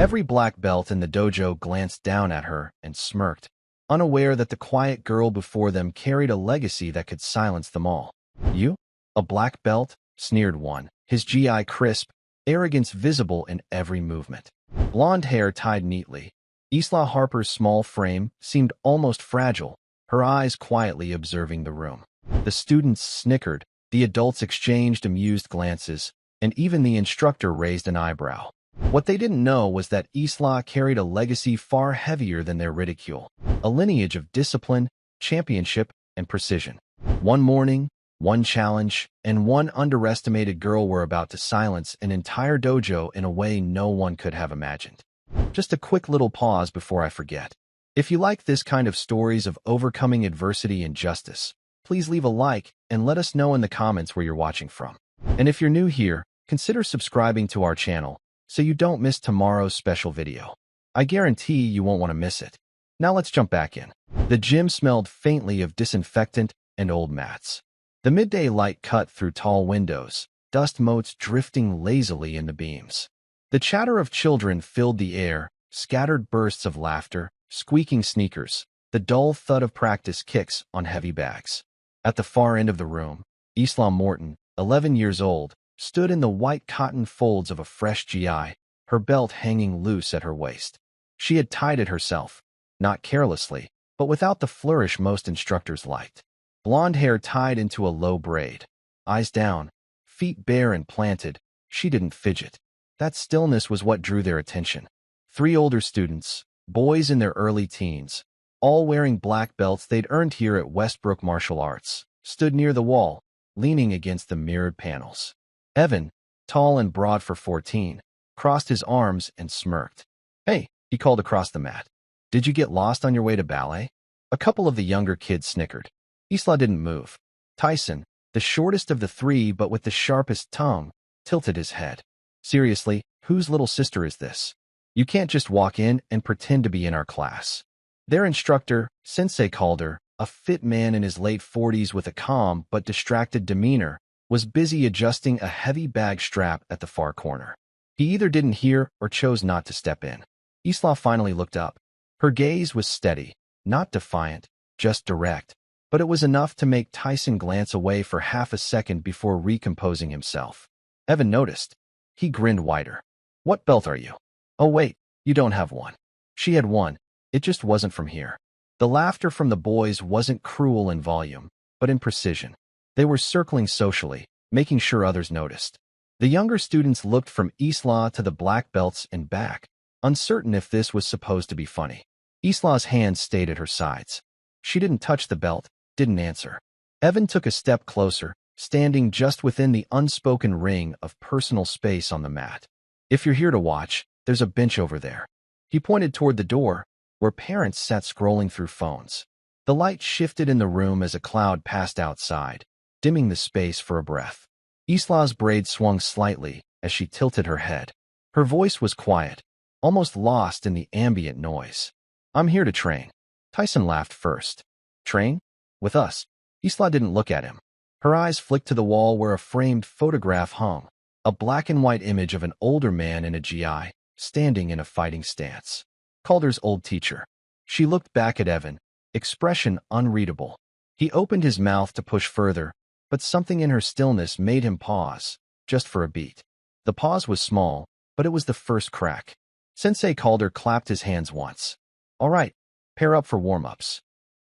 Every black belt in the dojo glanced down at her and smirked, unaware that the quiet girl before them carried a legacy that could silence them all. "You? A black belt?" sneered one, his GI crisp, arrogance visible in every movement. Blonde hair tied neatly, Isla Harper's small frame seemed almost fragile, her eyes quietly observing the room. The students snickered, the adults exchanged amused glances, and even the instructor raised an eyebrow. What they didn't know was that Isla carried a legacy far heavier than their ridicule, a lineage of discipline, championship, and precision. One morning, one challenge, and one underestimated girl were about to silence an entire dojo in a way no one could have imagined. Just a quick little pause before I forget. If you like this kind of stories of overcoming adversity and justice, please leave a like and let us know in the comments where you're watching from. And if you're new here, consider subscribing to our channel so you don't miss tomorrow's special video. I guarantee you won't want to miss it. Now let's jump back in. The gym smelled faintly of disinfectant and old mats. The midday light cut through tall windows, dust motes drifting lazily in the beams. The chatter of children filled the air, scattered bursts of laughter, squeaking sneakers, the dull thud of practice kicks on heavy bags. At the far end of the room, Isla Morton, 11 years old, stood in the white cotton folds of a fresh GI, her belt hanging loose at her waist. She had tied it herself, not carelessly, but without the flourish most instructors liked. Blonde hair tied into a low braid. Eyes down, feet bare and planted, she didn't fidget. That stillness was what drew their attention. 3 older students, boys in their early teens, all wearing black belts they'd earned here at Westbrook Martial Arts, stood near the wall, leaning against the mirrored panels. Evan, tall and broad for 14, crossed his arms and smirked. "Hey," he called across the mat. "Did you get lost on your way to ballet?" A couple of the younger kids snickered. Isla didn't move. Tyson, the shortest of the 3 but with the sharpest tongue, tilted his head. "Seriously, whose little sister is this? You can't just walk in and pretend to be in our class." Their instructor, Sensei Calder, a fit man in his late 40s with a calm but distracted demeanor, was busy adjusting a heavy bag strap at the far corner. He either didn't hear or chose not to step in. Isla finally looked up. Her gaze was steady, not defiant, just direct, but it was enough to make Tyson glance away for half a second before recomposing himself. Evan noticed. He grinned wider. "What belt are you?" "Oh wait, you don't have one." She had one, it just wasn't from here. The laughter from the boys wasn't cruel in volume, but in precision. They were circling socially, making sure others noticed. The younger students looked from Isla to the black belts and back, uncertain if this was supposed to be funny. Isla's hands stayed at her sides. She didn't touch the belt, didn't answer. Evan took a step closer, standing just within the unspoken ring of personal space on the mat. "If you're here to watch, there's a bench over there." He pointed toward the door, where parents sat scrolling through phones. The light shifted in the room as a cloud passed outside, dimming the space for a breath. Isla's braid swung slightly as she tilted her head. Her voice was quiet, almost lost in the ambient noise. "I'm here to train." Tyson laughed first. "Train? With us?" Isla didn't look at him. Her eyes flicked to the wall where a framed photograph hung, a black and white image of an older man in a GI, standing in a fighting stance. Calder's old teacher. She looked back at Evan, expression unreadable. He opened his mouth to push further, but something in her stillness made him pause, just for a beat. The pause was small, but it was the first crack. Sensei Calder clapped his hands once. "All right, pair up for warm-ups."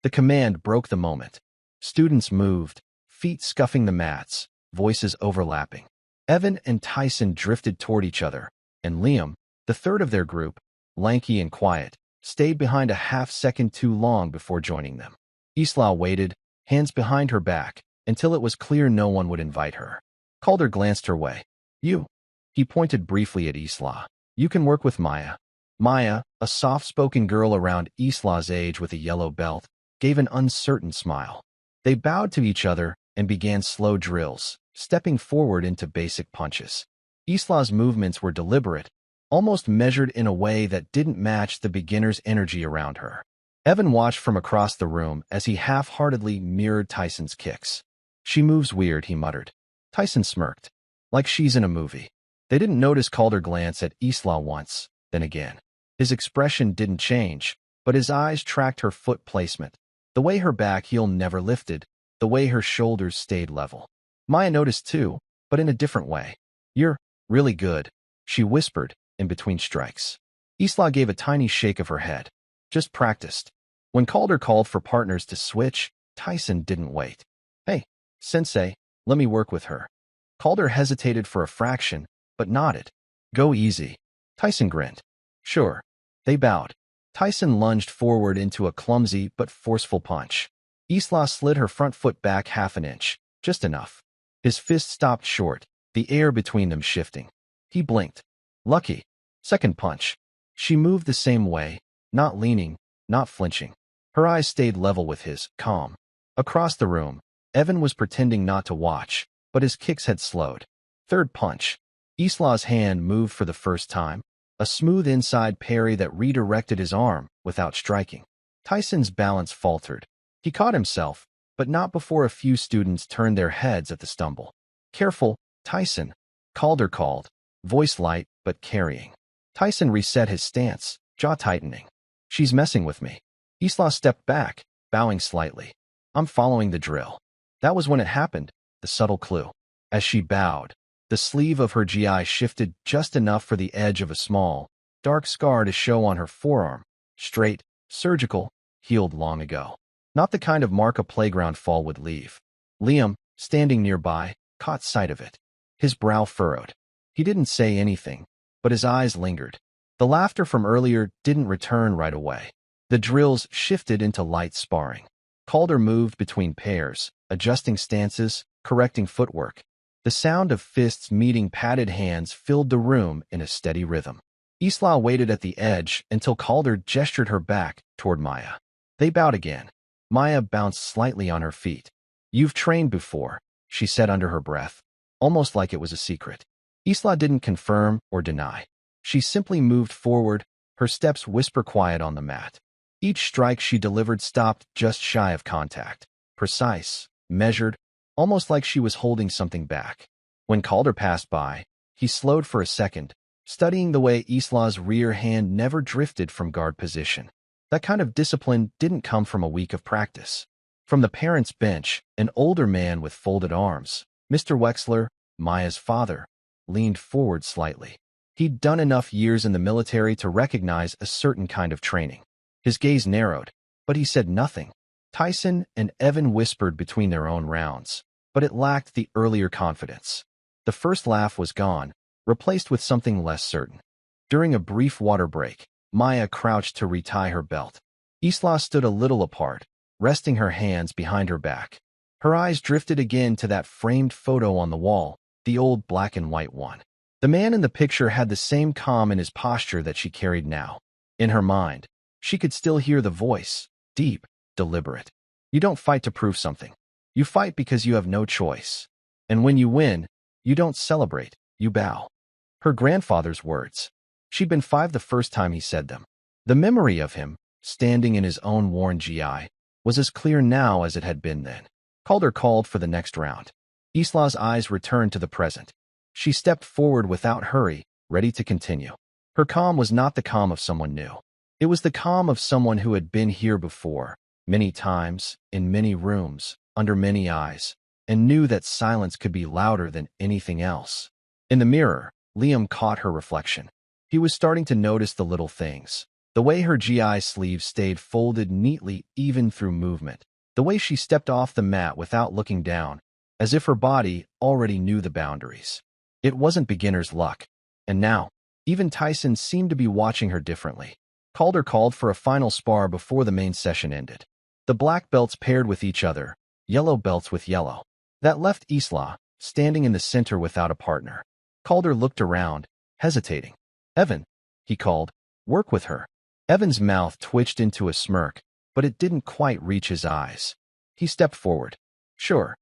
The command broke the moment. Students moved, feet scuffing the mats, voices overlapping. Evan and Tyson drifted toward each other, and Liam, the third of their group, lanky and quiet, stayed behind a half-second too long before joining them. Isla waited, hands behind her back, until it was clear no one would invite her. Calder glanced her way. "You." He pointed briefly at Isla. "You can work with Maya." Maya, a soft-spoken girl around Isla's age with a yellow belt, gave an uncertain smile. They bowed to each other and began slow drills, stepping forward into basic punches. Isla's movements were deliberate, almost measured in a way that didn't match the beginner's energy around her. Evan watched from across the room as he half-heartedly mirrored Tyson's kicks. "She moves weird," he muttered. Tyson smirked. "Like she's in a movie." They didn't notice Calder glance at Isla once, then again. His expression didn't change, but his eyes tracked her foot placement, the way her back heel never lifted, the way her shoulders stayed level. Maya noticed too, but in a different way. "You're really good," she whispered in between strikes. Isla gave a tiny shake of her head. "Just practiced." When Calder called for partners to switch, Tyson didn't wait. "Hey, sensei, let me work with her." Calder hesitated for a fraction, but nodded. "Go easy." Tyson grinned. "Sure." They bowed. Tyson lunged forward into a clumsy but forceful punch. Isla slid her front foot back half an inch, just enough. His fist stopped short, the air between them shifting. He blinked. "Lucky." Second punch. She moved the same way, not leaning, not flinching. Her eyes stayed level with his, calm. Across the room, Evan was pretending not to watch, but his kicks had slowed. Third punch. Isla's hand moved for the first time, a smooth inside parry that redirected his arm without striking. Tyson's balance faltered. He caught himself, but not before a few students turned their heads at the stumble. "Careful, Tyson," Calder called, voice light but carrying. Tyson reset his stance, jaw tightening. "She's messing with me." Isla stepped back, bowing slightly. "I'm following the drill." That was when it happened, the subtle clue. As she bowed, the sleeve of her GI shifted just enough for the edge of a small, dark scar to show on her forearm. Straight, surgical, healed long ago. Not the kind of mark a playground fall would leave. Liam, standing nearby, caught sight of it. His brow furrowed. He didn't say anything, but his eyes lingered. The laughter from earlier didn't return right away. The drills shifted into light sparring. Calder moved between pairs, adjusting stances, correcting footwork. The sound of fists meeting padded hands filled the room in a steady rhythm. Isla waited at the edge until Calder gestured her back toward Maya. They bowed again. Maya bounced slightly on her feet. "You've trained before," she said under her breath, almost like it was a secret. Isla didn't confirm or deny. She simply moved forward, her steps whisper quiet on the mat. Each strike she delivered stopped just shy of contact. Precise, measured, almost like she was holding something back. When Calder passed by, he slowed for a second, studying the way Isla's rear hand never drifted from guard position. That kind of discipline didn't come from a week of practice. From the parents' bench, an older man with folded arms, Mr. Wexler, Maya's father, leaned forward slightly. He'd done enough years in the military to recognize a certain kind of training. His gaze narrowed, but he said nothing. Tyson and Evan whispered between their own rounds, but it lacked the earlier confidence. The first laugh was gone, replaced with something less certain. During a brief water break, Maya crouched to retie her belt. Isla stood a little apart, resting her hands behind her back. Her eyes drifted again to that framed photo on the wall, the old black and white one. The man in the picture had the same calm in his posture that she carried now. In her mind, she could still hear the voice, deep, deliberate. "You don't fight to prove something. You fight because you have no choice. And when you win, you don't celebrate, you bow." Her grandfather's words. She'd been 5 the first time he said them. The memory of him, standing in his own worn GI, was as clear now as it had been then. Calder called for the next round. Isla's eyes returned to the present. She stepped forward without hurry, ready to continue. Her calm was not the calm of someone new. It was the calm of someone who had been here before, many times, in many rooms, under many eyes, and knew that silence could be louder than anything else. In the mirror, Liam caught her reflection. He was starting to notice the little things. The way her GI sleeve stayed folded neatly even through movement. The way she stepped off the mat without looking down, as if her body already knew the boundaries. It wasn't beginner's luck. And now, even Tyson seemed to be watching her differently. Calder called for a final spar before the main session ended. The black belts paired with each other, yellow belts with yellow. That left Isla, standing in the center without a partner. Calder looked around, hesitating. "Evan," he called, "work with her." Evan's mouth twitched into a smirk, but it didn't quite reach his eyes. He stepped forward. "Sure."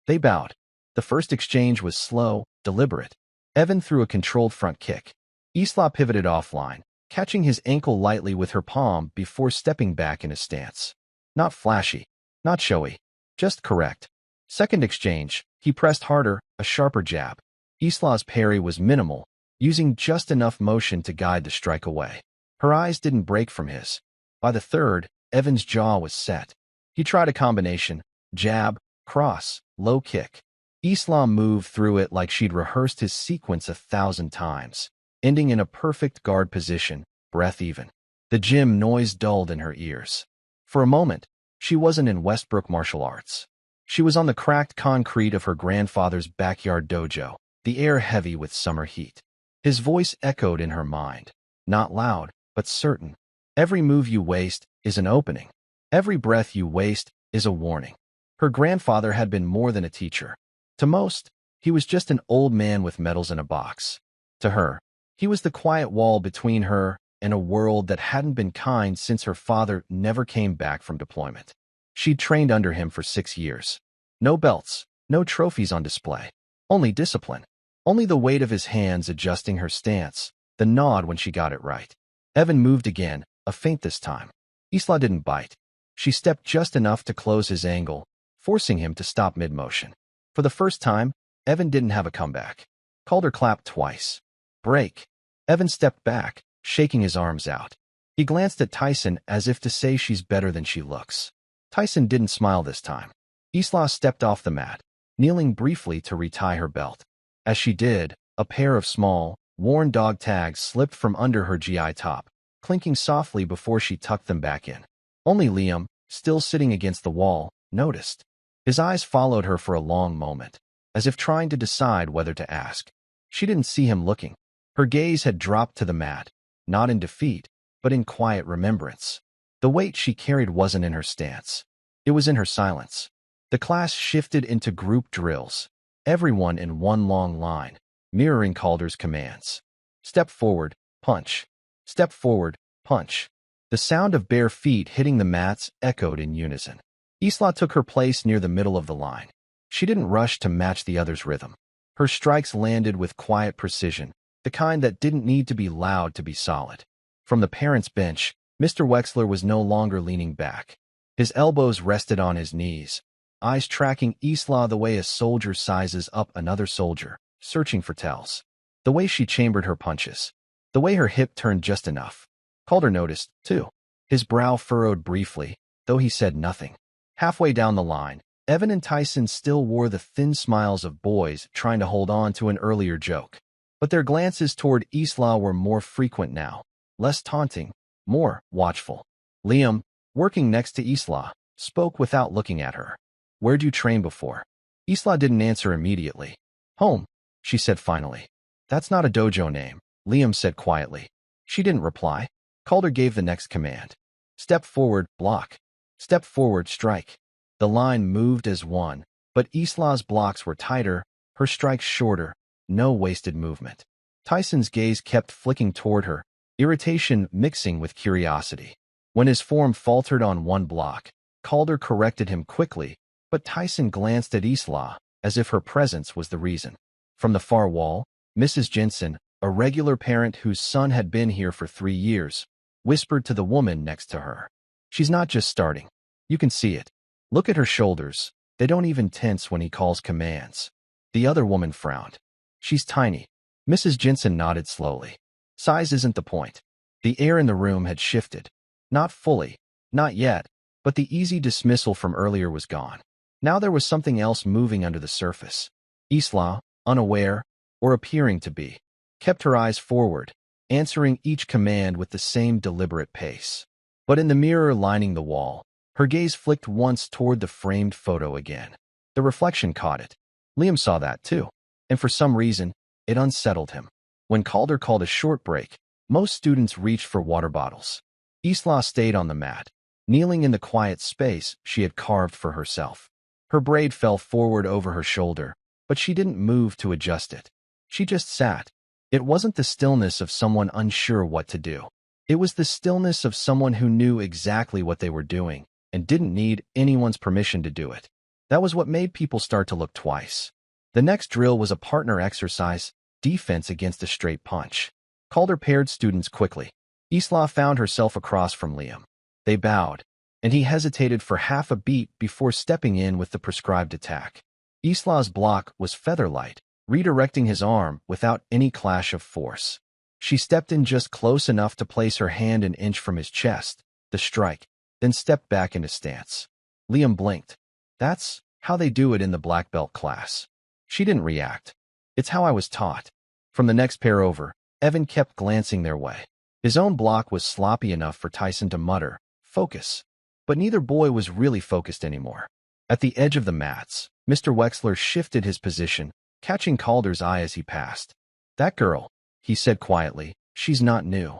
They bowed. The first exchange was slow, deliberate. Evan threw a controlled front kick. Isla pivoted offline, catching his ankle lightly with her palm before stepping back in a stance. Not flashy, not showy, just correct. Second exchange, he pressed harder, a sharper jab. Isla's parry was minimal, using just enough motion to guide the strike away. Her eyes didn't break from his. By the third, Evan's jaw was set. He tried a combination: jab, cross, low kick. Islam moved through it like she'd rehearsed his sequence 1,000 times, ending in a perfect guard position, breath even. The gym noise dulled in her ears. For a moment, she wasn't in Westbrook martial arts. She was on the cracked concrete of her grandfather's backyard dojo, the air heavy with summer heat. His voice echoed in her mind, not loud, but certain. Every move you waste is an opening. Every breath you waste is a warning. Her grandfather had been more than a teacher. To most, he was just an old man with medals in a box. To her, he was the quiet wall between her and a world that hadn't been kind since her father never came back from deployment. She'd trained under him for 6 years. No belts, no trophies on display. Only discipline. Only the weight of his hands adjusting her stance, the nod when she got it right. Evan moved again, a feint this time. Isla didn't bite. She stepped just enough to close his angle, forcing him to stop mid-motion. For the first time, Evan didn't have a comeback. Calder clapped twice. Break. Evan stepped back, shaking his arms out. He glanced at Tyson as if to say she's better than she looks. Tyson didn't smile this time. Isla stepped off the mat, kneeling briefly to retie her belt. As she did, a pair of small, worn dog tags slipped from under her GI top, clinking softly before she tucked them back in. Only Liam, still sitting against the wall, noticed. His eyes followed her for a long moment, as if trying to decide whether to ask. She didn't see him looking. Her gaze had dropped to the mat, not in defeat, but in quiet remembrance. The weight she carried wasn't in her stance. It was in her silence. The class shifted into group drills, everyone in one long line, mirroring Calder's commands. Step forward, punch. Step forward, punch. The sound of bare feet hitting the mats echoed in unison. Isla took her place near the middle of the line. She didn't rush to match the other's rhythm. Her strikes landed with quiet precision, the kind that didn't need to be loud to be solid. From the parents' bench, Mr. Wexler was no longer leaning back. His elbows rested on his knees, eyes tracking Isla the way a soldier sizes up another soldier, searching for tells. The way she chambered her punches. The way her hip turned just enough. Calder noticed, too. His brow furrowed briefly, though he said nothing. Halfway down the line, Evan and Tyson still wore the thin smiles of boys trying to hold on to an earlier joke. But their glances toward Isla were more frequent now, less taunting, more watchful. Liam, working next to Isla, spoke without looking at her. Where'd you train before? Isla didn't answer immediately. Home, she said finally. That's not a dojo name, Liam said quietly. She didn't reply. Calder gave the next command. Step forward, block. Step forward, strike. The line moved as one, but Isla's blocks were tighter, her strikes shorter, no wasted movement. Tyson's gaze kept flicking toward her, irritation mixing with curiosity. When his form faltered on one block, Calder corrected him quickly, but Tyson glanced at Isla, as if her presence was the reason. From the far wall, Mrs. Jensen, a regular parent whose son had been here for 3 years, whispered to the woman next to her. She's not just starting. You can see it. Look at her shoulders. They don't even tense when he calls commands. The other woman frowned. She's tiny. Mrs. Jensen nodded slowly. Size isn't the point. The air in the room had shifted. Not fully. Not yet. But the easy dismissal from earlier was gone. Now there was something else moving under the surface. Isla, unaware, or appearing to be, kept her eyes forward, answering each command with the same deliberate pace. But in the mirror lining the wall, her gaze flicked once toward the framed photo again. The reflection caught it. Liam saw that too, and for some reason, it unsettled him. When Calder called a short break, most students reached for water bottles. Isla stayed on the mat, kneeling in the quiet space she had carved for herself. Her braid fell forward over her shoulder, but she didn't move to adjust it. She just sat. It wasn't the stillness of someone unsure what to do. It was the stillness of someone who knew exactly what they were doing and didn't need anyone's permission to do it. That was what made people start to look twice. The next drill was a partner exercise, defense against a straight punch. Calder paired students quickly. Isla found herself across from Liam. They bowed, and he hesitated for half a beat before stepping in with the prescribed attack. Isla's block was feather light, redirecting his arm without any clash of force. She stepped in just close enough to place her hand an inch from his chest, the strike, then stepped back into stance. Liam blinked. That's how they do it in the black belt class. She didn't react. It's how I was taught. From the next pair over, Evan kept glancing their way. His own block was sloppy enough for Tyson to mutter, "Focus." But neither boy was really focused anymore. At the edge of the mats, Mr. Wexler shifted his position, catching Calder's eye as he passed. "That girl," he said quietly, "she's not new."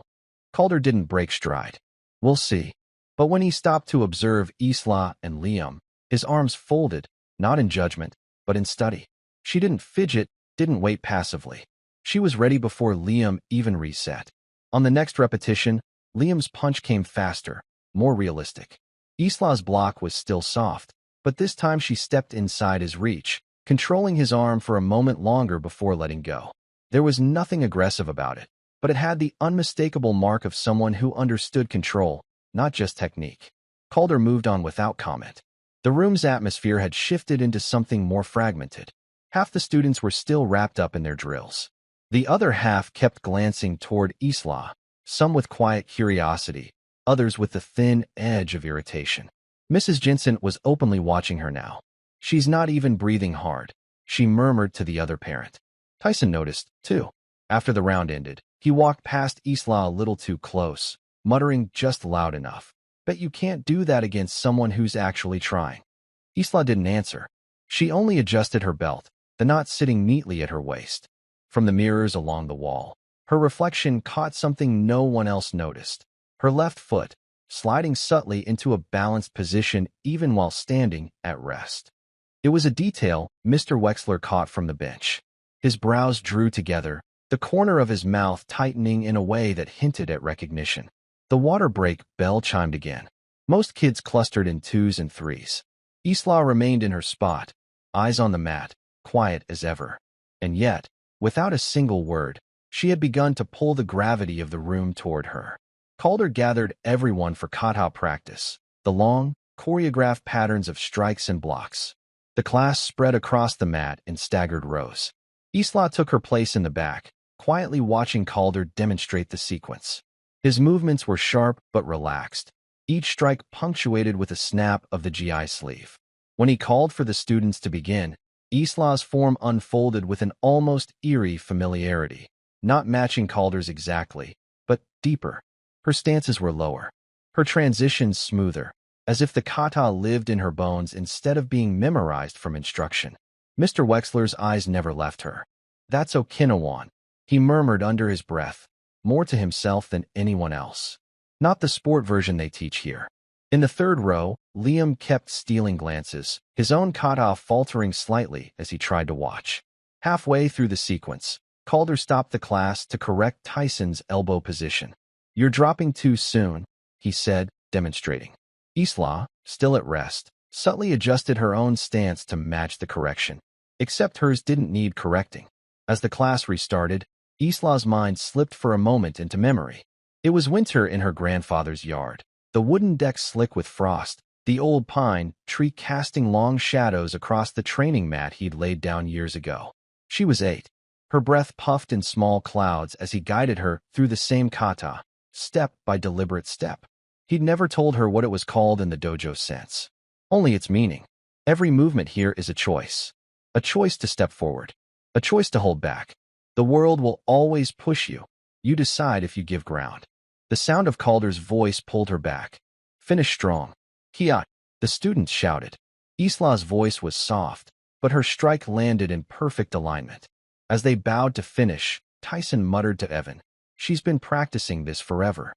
Calder didn't break stride. "We'll see." But when he stopped to observe Isla and Liam, his arms folded, not in judgment, but in study. She didn't fidget, didn't wait passively. She was ready before Liam even reset. On the next repetition, Liam's punch came faster, more realistic. Isla's block was still soft, but this time she stepped inside his reach, controlling his arm for a moment longer before letting go. There was nothing aggressive about it, but it had the unmistakable mark of someone who understood control, not just technique. Calder moved on without comment. The room's atmosphere had shifted into something more fragmented. Half the students were still wrapped up in their drills. The other half kept glancing toward Isla, some with quiet curiosity, others with the thin edge of irritation. Mrs. Jensen was openly watching her now. "She's not even breathing hard," she murmured to the other parent. Tyson noticed, too. After the round ended, he walked past Isla a little too close, muttering just loud enough, "Bet you can't do that against someone who's actually trying." Isla didn't answer. She only adjusted her belt, the knot sitting neatly at her waist. From the mirrors along the wall, her reflection caught something no one else noticed. Her left foot, sliding subtly into a balanced position even while standing at rest. It was a detail Mr. Wexler caught from the bench. His brows drew together, the corner of his mouth tightening in a way that hinted at recognition. The water break bell chimed again. Most kids clustered in twos and threes. Isla remained in her spot, eyes on the mat, quiet as ever. And yet, without a single word, she had begun to pull the gravity of the room toward her. Calder gathered everyone for kata practice, the long, choreographed patterns of strikes and blocks. The class spread across the mat in staggered rows. Isla took her place in the back, quietly watching Calder demonstrate the sequence. His movements were sharp but relaxed, each strike punctuated with a snap of the GI sleeve. When he called for the students to begin, Isla's form unfolded with an almost eerie familiarity, not matching Calder's exactly, but deeper. Her stances were lower, her transitions smoother, as if the kata lived in her bones instead of being memorized from instruction. Mr. Wexler's eyes never left her. "That's Okinawan," he murmured under his breath, more to himself than anyone else. "Not the sport version they teach here." In the third row, Liam kept stealing glances, his own kata faltering slightly as he tried to watch. Halfway through the sequence, Calder stopped the class to correct Tyson's elbow position. "You're dropping too soon," he said, demonstrating. Isla, still at rest, subtly adjusted her own stance to match the correction. Except hers didn't need correcting. As the class restarted, Isla's mind slipped for a moment into memory. It was winter in her grandfather's yard. The wooden deck slick with frost, the old pine tree casting long shadows across the training mat he'd laid down years ago. She was 8. Her breath puffed in small clouds as he guided her through the same kata, step by deliberate step. He'd never told her what it was called in the dojo sense, only its meaning. Every movement here is a choice. A choice to step forward. A choice to hold back. The world will always push you. You decide if you give ground. The sound of Calder's voice pulled her back. "Finish strong." "Kiat," the students shouted. Isla's voice was soft, but her strike landed in perfect alignment. As they bowed to finish, Tyson muttered to Evan, "She's been practicing this forever."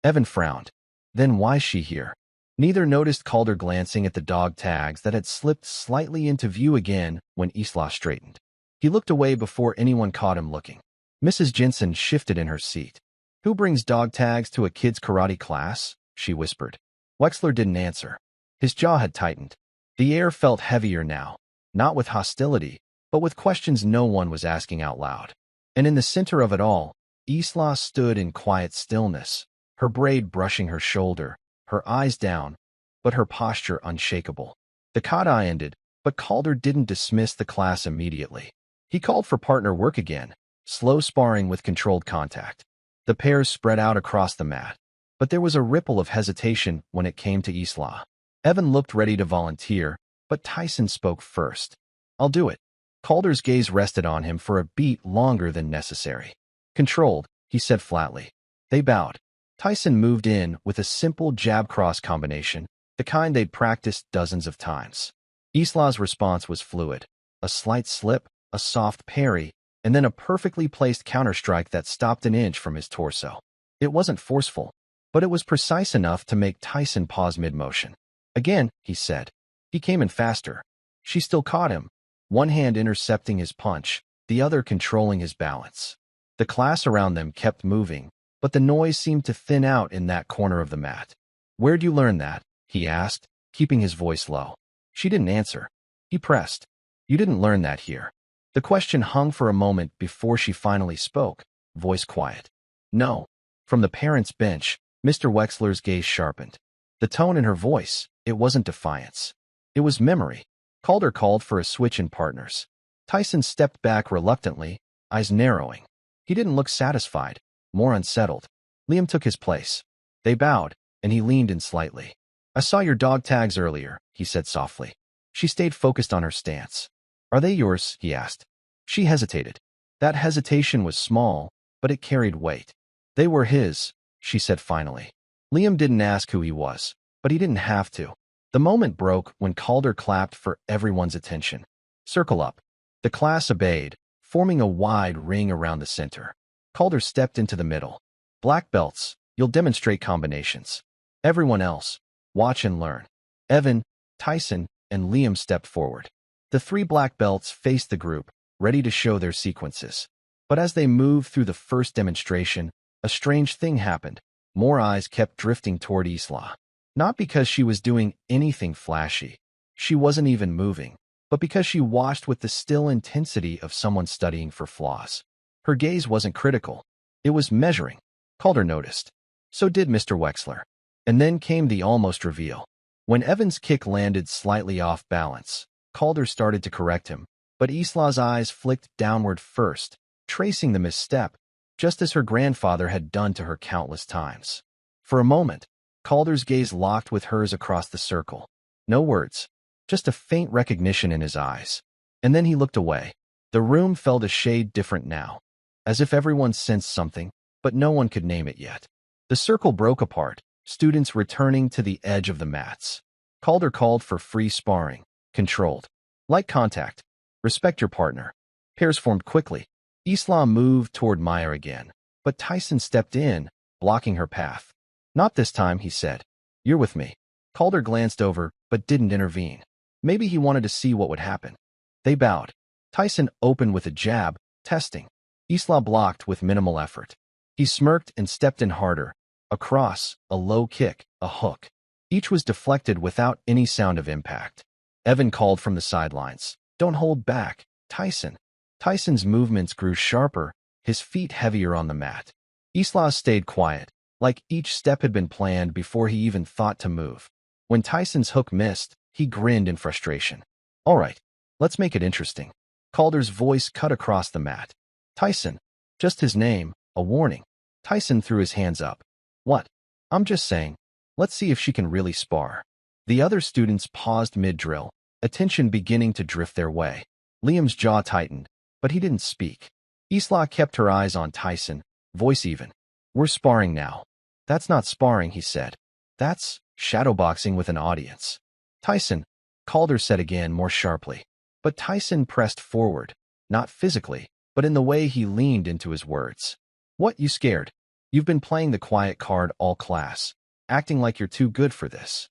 Evan frowned. Then why's she here? Neither noticed Calder glancing at the dog tags that had slipped slightly into view again when Isla straightened. He looked away before anyone caught him looking. Mrs. Jensen shifted in her seat. "Who brings dog tags to a kid's karate class?" she whispered. Wexler didn't answer. His jaw had tightened. The air felt heavier now, not with hostility, but with questions no one was asking out loud. And in the center of it all, Isla stood in quiet stillness, her braid brushing her shoulder, her eyes down, but her posture unshakable. The kata ended, but Calder didn't dismiss the class immediately. He called for partner work again, slow sparring with controlled contact. The pairs spread out across the mat, but there was a ripple of hesitation when it came to Isla. Evan looked ready to volunteer, but Tyson spoke first. I'll do it. Calder's gaze rested on him for a beat longer than necessary. Controlled, he said flatly. They bowed. Tyson moved in with a simple jab-cross combination, the kind they'd practiced dozens of times. Isla's response was fluid. A slight slip, a soft parry, and then a perfectly placed counterstrike that stopped an inch from his torso. It wasn't forceful, but it was precise enough to make Tyson pause mid-motion. Again, he said. He came in faster. She still caught him, one hand intercepting his punch, the other controlling his balance. The class around them kept moving, but the noise seemed to thin out in that corner of the mat. Where'd you learn that? He asked, keeping his voice low. She didn't answer. He pressed. You didn't learn that here. The question hung for a moment before she finally spoke, voice quiet. No. From the parents' bench, Mr. Wexler's gaze sharpened. The tone in her voice, it wasn't defiance. It was memory. Calder called for a switch in partners. Tyson stepped back reluctantly, eyes narrowing. He didn't look satisfied, more unsettled. Liam took his place. They bowed, and he leaned in slightly. I saw your dog tags earlier, he said softly. She stayed focused on her stance. Are they yours? He asked. She hesitated. That hesitation was small, but it carried weight. They were his, she said finally. Liam didn't ask who he was, but he didn't have to. The moment broke when Calder clapped for everyone's attention. Circle up. The class obeyed, forming a wide ring around the center. Calder stepped into the middle. Black belts, you'll demonstrate combinations. Everyone else, watch and learn. Evan, Tyson, and Liam stepped forward. The three black belts faced the group, ready to show their sequences. But as they moved through the first demonstration, a strange thing happened. More eyes kept drifting toward Isla. Not because she was doing anything flashy. She wasn't even moving, but because she watched with the still intensity of someone studying for flaws. Her gaze wasn't critical. It was measuring. Calder noticed. So did Mr. Wexler. And then came the almost reveal. When Evan's kick landed slightly off balance, Calder started to correct him, but Isla's eyes flicked downward first, tracing the misstep, just as her grandfather had done to her countless times. For a moment, Calder's gaze locked with hers across the circle. No words, just a faint recognition in his eyes. And then he looked away. The room felt a shade different now, as if everyone sensed something, but no one could name it yet. The circle broke apart, students returning to the edge of the mats. Calder called for free sparring, controlled. Light contact. Respect your partner. Pairs formed quickly. Islam moved toward Maya again, but Tyson stepped in, blocking her path. Not this time, he said. You're with me. Calder glanced over, but didn't intervene. Maybe he wanted to see what would happen. They bowed. Tyson opened with a jab, testing. Isla blocked with minimal effort. He smirked and stepped in harder. A cross, a low kick, a hook. Each was deflected without any sound of impact. Evan called from the sidelines. Don't hold back, Tyson. Tyson's movements grew sharper, his feet heavier on the mat. Isla stayed quiet, like each step had been planned before he even thought to move. When Tyson's hook missed, he grinned in frustration. All right, let's make it interesting. Calder's voice cut across the mat. Tyson. Just his name, a warning. Tyson threw his hands up. What? I'm just saying. Let's see if she can really spar. The other students paused mid-drill, attention beginning to drift their way. Liam's jaw tightened, but he didn't speak. Isla kept her eyes on Tyson, voice even. We're sparring now. That's not sparring, he said. That's shadowboxing with an audience. Tyson, Calder said again more sharply. But Tyson pressed forward, not physically, but in the way he leaned into his words. What, you scared? You've been playing the quiet card all class, acting like you're too good for this.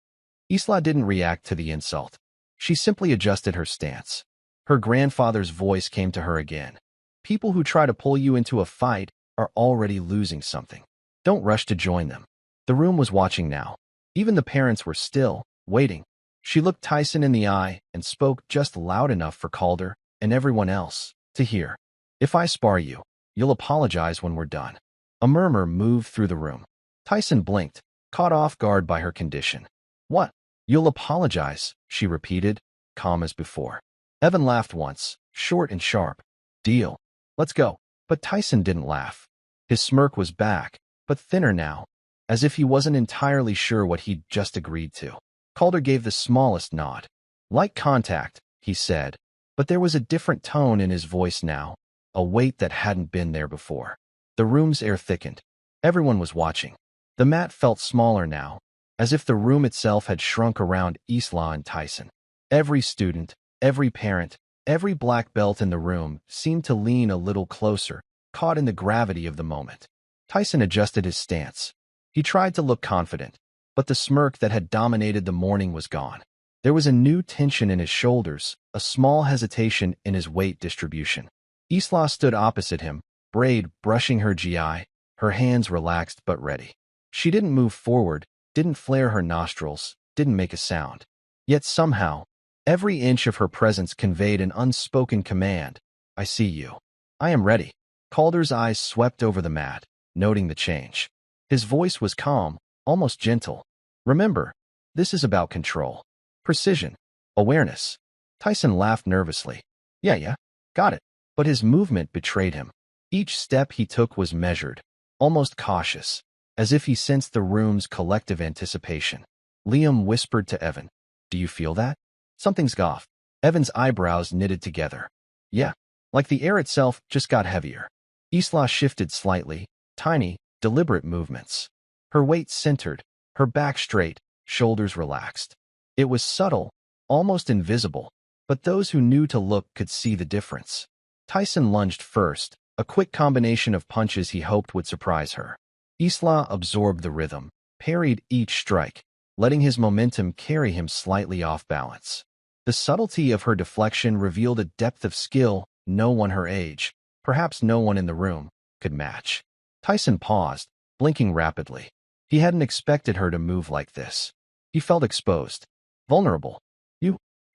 Isla didn't react to the insult. She simply adjusted her stance. Her grandfather's voice came to her again. People who try to pull you into a fight are already losing something. Don't rush to join them. The room was watching now. Even the parents were still, waiting. She looked Tyson in the eye and spoke just loud enough for Calder and everyone else to hear. If I spar you, you'll apologize when we're done. A murmur moved through the room. Tyson blinked, caught off guard by her condition. What? You'll apologize, she repeated, calm as before. Evan laughed once, short and sharp. Deal. Let's go. But Tyson didn't laugh. His smirk was back, but thinner now, as if he wasn't entirely sure what he'd just agreed to. Calder gave the smallest nod. Like contact, he said, but there was a different tone in his voice now, a weight that hadn't been there before. The room's air thickened. Everyone was watching. The mat felt smaller now, as if the room itself had shrunk around Isla and Tyson. Every student, every parent, every black belt in the room seemed to lean a little closer, caught in the gravity of the moment. Tyson adjusted his stance. He tried to look confident, but the smirk that had dominated the morning was gone. There was a new tension in his shoulders, a small hesitation in his weight distribution. Isla stood opposite him, braid brushing her GI, her hands relaxed but ready. She didn't move forward, didn't flare her nostrils, didn't make a sound. Yet somehow, every inch of her presence conveyed an unspoken command. I see you. I am ready. Calder's eyes swept over the mat, noting the change. His voice was calm, almost gentle. Remember, this is about control, precision, awareness. Tyson laughed nervously. Yeah, got it. But his movement betrayed him. Each step he took was measured, almost cautious, as if he sensed the room's collective anticipation. Liam whispered to Evan, "Do you feel that? Something's off." Evan's eyebrows knitted together. Yeah, like the air itself just got heavier. Isla shifted slightly, tiny, deliberate movements. Her weight centered, her back straight, shoulders relaxed. It was subtle, almost invisible, but those who knew to look could see the difference. Tyson lunged first, a quick combination of punches he hoped would surprise her. Isla absorbed the rhythm, parried each strike, letting his momentum carry him slightly off balance. The subtlety of her deflection revealed a depth of skill no one her age, perhaps no one in the room, could match. Tyson paused, blinking rapidly. He hadn't expected her to move like this. He felt exposed, vulnerable.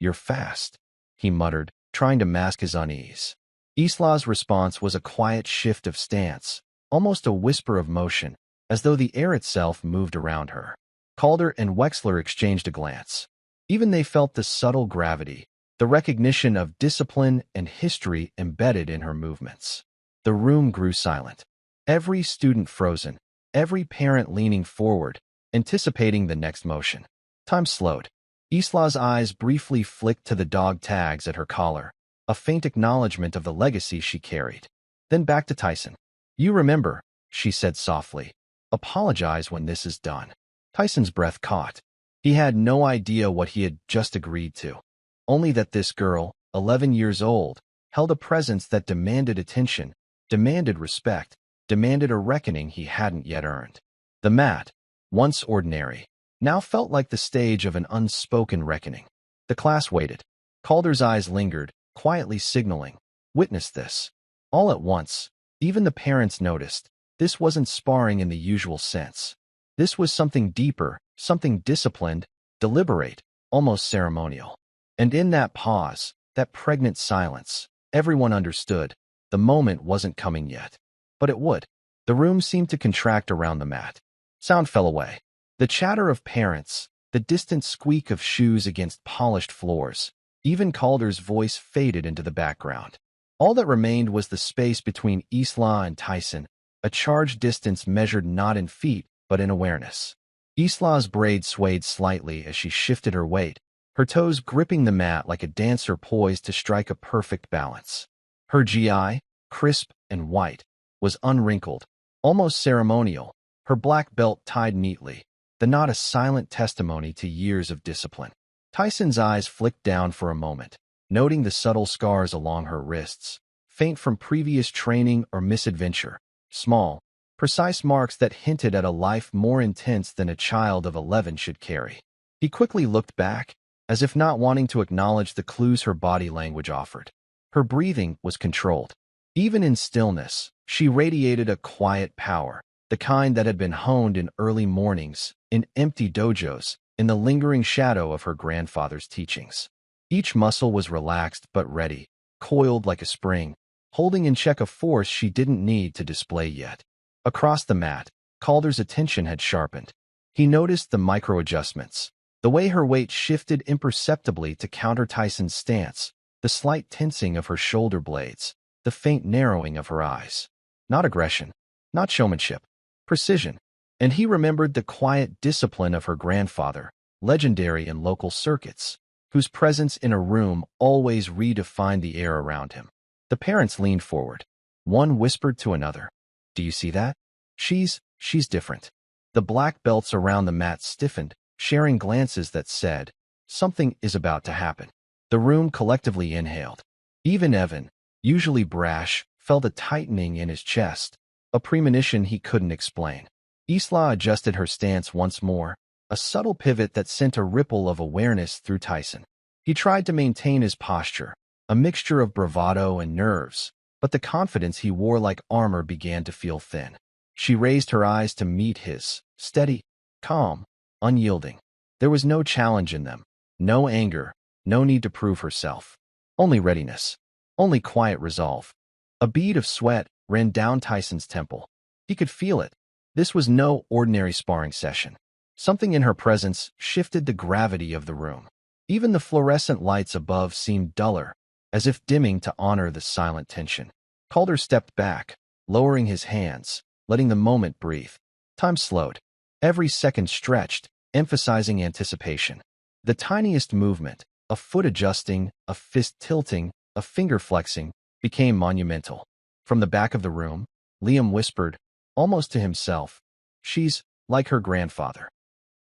You're fast, he muttered, trying to mask his unease. Isla's response was a quiet shift of stance, almost a whisper of motion, as though the air itself moved around her. Calder and Wexler exchanged a glance. Even they felt the subtle gravity, the recognition of discipline and history embedded in her movements. The room grew silent. Every student frozen, every parent leaning forward, anticipating the next motion. Time slowed. Isla's eyes briefly flicked to the dog tags at her collar, a faint acknowledgement of the legacy she carried. Then back to Tyson. You remember, she said softly. Apologize when this is done. Tyson's breath caught. He had no idea what he had just agreed to. Only that this girl, 11 years old, held a presence that demanded attention, demanded respect, demanded a reckoning he hadn't yet earned. The mat, once ordinary, now felt like the stage of an unspoken reckoning. The class waited. Calder's eyes lingered, quietly signaling, "Witness this." All at once, even the parents noticed, this wasn't sparring in the usual sense. This was something deeper, something disciplined, deliberate, almost ceremonial. And in that pause, that pregnant silence, everyone understood, the moment wasn't coming yet. But it would. The room seemed to contract around the mat. Sound fell away. The chatter of parents, the distant squeak of shoes against polished floors, even Calder's voice faded into the background. All that remained was the space between Isla and Tyson, a charged distance measured not in feet, but in awareness. Isla's braid swayed slightly as she shifted her weight, her toes gripping the mat like a dancer poised to strike a perfect balance. Her GI, crisp and white, was unwrinkled, almost ceremonial, her black belt tied neatly, the knot a silent testimony to years of discipline. Tyson's eyes flicked down for a moment, noting the subtle scars along her wrists, faint from previous training or misadventure, small, precise marks that hinted at a life more intense than a child of 11 should carry. He quickly looked back, as if not wanting to acknowledge the clues her body language offered. Her breathing was controlled. Even in stillness, she radiated a quiet power, the kind that had been honed in early mornings, in empty dojos, in the lingering shadow of her grandfather's teachings. Each muscle was relaxed but ready, coiled like a spring, holding in check a force she didn't need to display yet. Across the mat, Calder's attention had sharpened. He noticed the micro-adjustments, the way her weight shifted imperceptibly to counter Tyson's stance, the slight tensing of her shoulder blades, the faint narrowing of her eyes. Not aggression, not showmanship, precision. And he remembered the quiet discipline of her grandfather, legendary in local circuits, whose presence in a room always redefined the air around him. The parents leaned forward. One whispered to another, "Do you see that? She's different." The black belts around the mat stiffened, sharing glances that said, "Something is about to happen." The room collectively inhaled. Even Evan, usually brash, felt a tightening in his chest, a premonition he couldn't explain. Isla adjusted her stance once more, a subtle pivot that sent a ripple of awareness through Tyson. He tried to maintain his posture, a mixture of bravado and nerves, but the confidence he wore like armor began to feel thin. She raised her eyes to meet his, steady, calm, unyielding. There was no challenge in them, no anger, no need to prove herself. Only readiness, only quiet resolve. A bead of sweat ran down Tyson's temple. He could feel it. This was no ordinary sparring session. Something in her presence shifted the gravity of the room. Even the fluorescent lights above seemed duller, as if dimming to honor the silent tension. Calder stepped back, lowering his hands, letting the moment breathe. Time slowed. Every second stretched, emphasizing anticipation. The tiniest movement, a foot adjusting, a fist tilting, a finger flexing, became monumental. From the back of the room, Liam whispered, almost to himself, "She's like her grandfather."